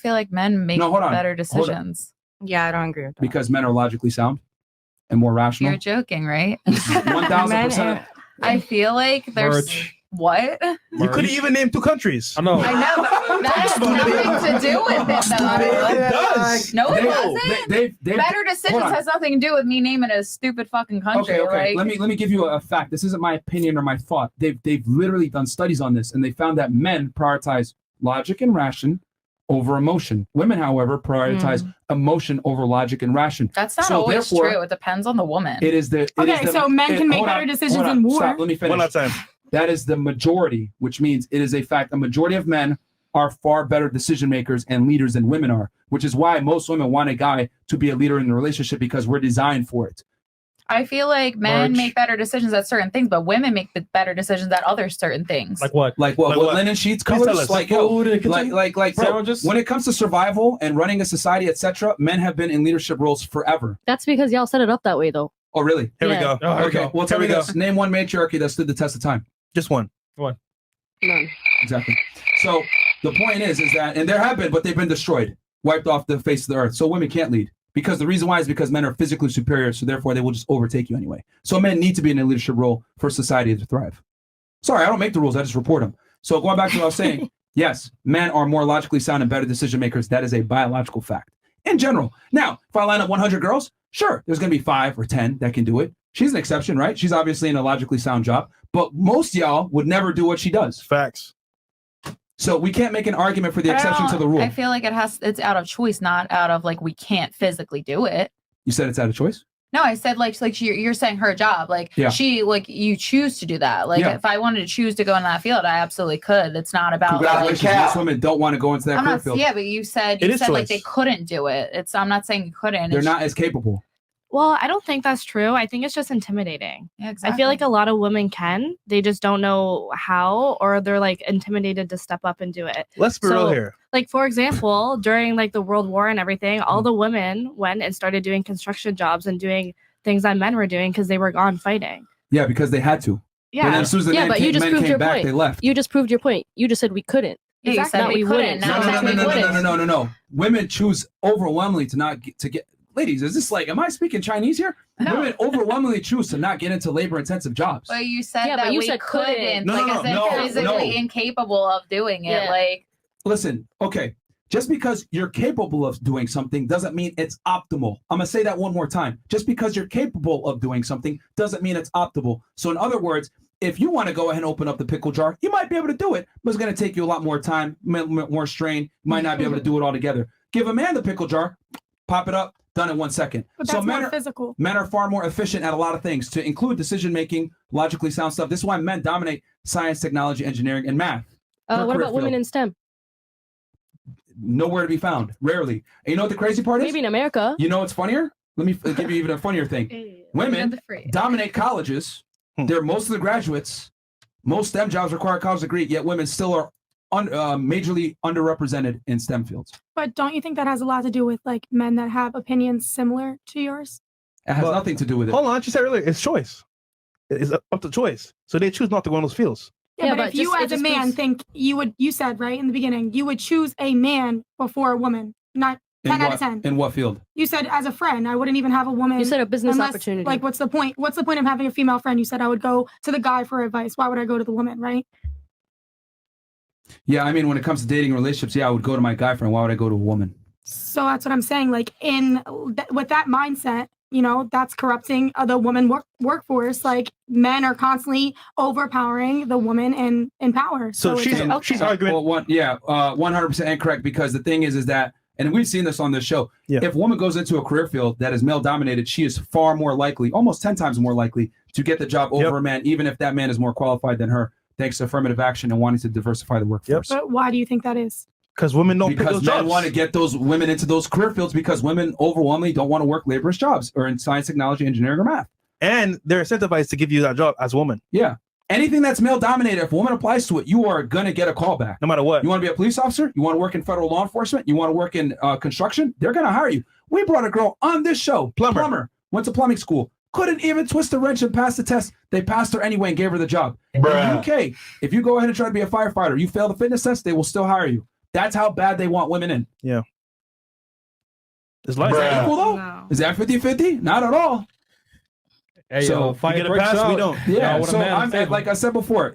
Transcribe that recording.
feel like men make better decisions. Yeah, I don't agree with that. Because men are logically sound and more rational. You're joking, right? 1000%. I feel like there's what? You couldn't even name 2 countries. I know. I know, but that has nothing to do with it, though. It does. No, it doesn't. Better decisions has nothing to do with me naming a stupid fucking country. Okay. Like, Let me give you a fact. This isn't my opinion or my thought. They've literally done studies on this, and they found that men prioritize logic and ration over emotion. Women, however, prioritize emotion over logic and ration. That's not always true. It depends on the woman. It is the so men can make better decisions in war. Stop, let me finish. One at a time. That is the majority, which means it is a fact. A majority of men are far better decision makers and leaders than women are, which is why most women want a guy to be a leader in the relationship because we're designed for it. I feel like men make better decisions at certain things, but women make better decisions at other certain things. Like what? Like what? Linen sheets, colors, like bro, when it comes to survival and running a society, etc., men have been in leadership roles forever. That's because y'all set it up that way, though. Oh, really? Here we go. Oh, Okay. Well, tell me this. Name one matriarchy that stood the test of time. Just one. One. None. Exactly. So the point is that, and there have been, but they've been destroyed, wiped off the face of the earth. So women can't lead. Because the reason why is because men are physically superior, so therefore they will just overtake you anyway. So men need to be in a leadership role for society to thrive. Sorry, I don't make the rules, I just report them. So going back to what I was saying, yes, men are more logically sound and better decision makers. That is a biological fact in general. Now, if I line up 100 girls, sure, there's going to be 5 or 10 that can do it. She's an exception, right? She's obviously in a logically sound job, but most y'all would never do what she does. Facts. So we can't make an argument for the exception to the rule. I feel like it's out of choice, not out of like we can't physically do it. You said it's out of choice? No, I said like you're saying her job, like she like you choose to do that. Like if I wanted to choose to go in that field, I absolutely could. It's not about congratulations. Most women don't want to go into that career field. Yeah, but you said like they couldn't do it. I'm not saying you couldn't. They're not as capable. Well, I don't think that's true. I think it's just intimidating. Yeah, exactly. I feel like a lot of women can. They just don't know how, or they're like intimidated to step up and do it. Let's be real here. Like, for example, during like the World War and everything, all the women went and started doing construction jobs and doing things that men were doing because they were gone fighting. Yeah, because they had to. Yeah. And as soon as the men came back, they left. You just proved your point. You just said we couldn't. Yeah, you said we couldn't. No. Women choose overwhelmingly to get. Ladies, is this like, am I speaking Chinese here? No. Women overwhelmingly choose to not get into labor-intensive jobs. But you said that we couldn't. As if physically incapable of doing it. Yeah. Like, listen, okay. Just because you're capable of doing something doesn't mean it's optimal. I'm going to say that one more time. Just because you're capable of doing something doesn't mean it's optimal. So in other words, if you want to go ahead and open up the pickle jar, you might be able to do it, but it's going to take you a lot more time, more strain. You might not be able to do it all together. Give a man the pickle jar, pop it up, done in 1 second. But that's more physical. Men are far more efficient at a lot of things, to include decision-making, logically sound stuff. This is why men dominate science, technology, engineering, and math. What about women in STEM? Nowhere to be found. Rarely. And you know what the crazy part is? Maybe in America. You know what's funnier? Let me give you even a funnier thing. Women dominate colleges. They're most of the graduates. Most STEM jobs require a college degree, yet women still are majorly underrepresented in STEM fields. But don't you think that has a lot to do with like men that have opinions similar to yours? It has nothing to do with it. Hold on, you said earlier, it's choice. It's up to choice. So they choose not to go in those fields. Yeah, but if you as a man think you said right in the beginning, you would choose a man before a woman, not 10 out of 10. In what field? You said as a friend, I wouldn't even have a woman. You said a business opportunity. Like, what's the point? What's the point of having a female friend? You said I would go to the guy for advice. Why would I go to the woman, right? Yeah, I mean, when it comes to dating relationships, I would go to my guy friend. Why would I go to a woman? So that's what I'm saying. Like, with that mindset, that's corrupting the woman workforce. Like, men are constantly overpowering the woman in power. So she's arguing. Well, 100% incorrect, because the thing is that, and we've seen this on this show, if a woman goes into a career field that is male dominated, she is far more likely, almost 10 times more likely, to get the job over a man, even if that man is more qualified than her, thanks to affirmative action and wanting to diversify the workforce. But why do you think that is? Because women don't pick those Because men jobs. want to get those women into those career fields, because women overwhelmingly don't want to work laborious jobs or in science, technology, engineering, or math. And they're incentivized to give you that job as a woman. Yeah. Anything that's male dominated, if a woman applies to it, you are going to get a call back. No matter what. You want to be a police officer? You want to work in federal law enforcement? You want to work in construction? They're going to hire you. We brought a girl on this show, plumber, went to plumbing school, couldn't even twist a wrench and pass the test. They passed her anyway and gave her the job. In the UK, if you go ahead and try to be a firefighter, you fail the fitness test, they will still hire you. That's how bad they want women in. Yeah. Is life equal though? No. Is that 50-50? Not at all. Hey, So, yo, fight get a breaks pass, we out. don't. Yeah. What a So man I'm favor. like I said before,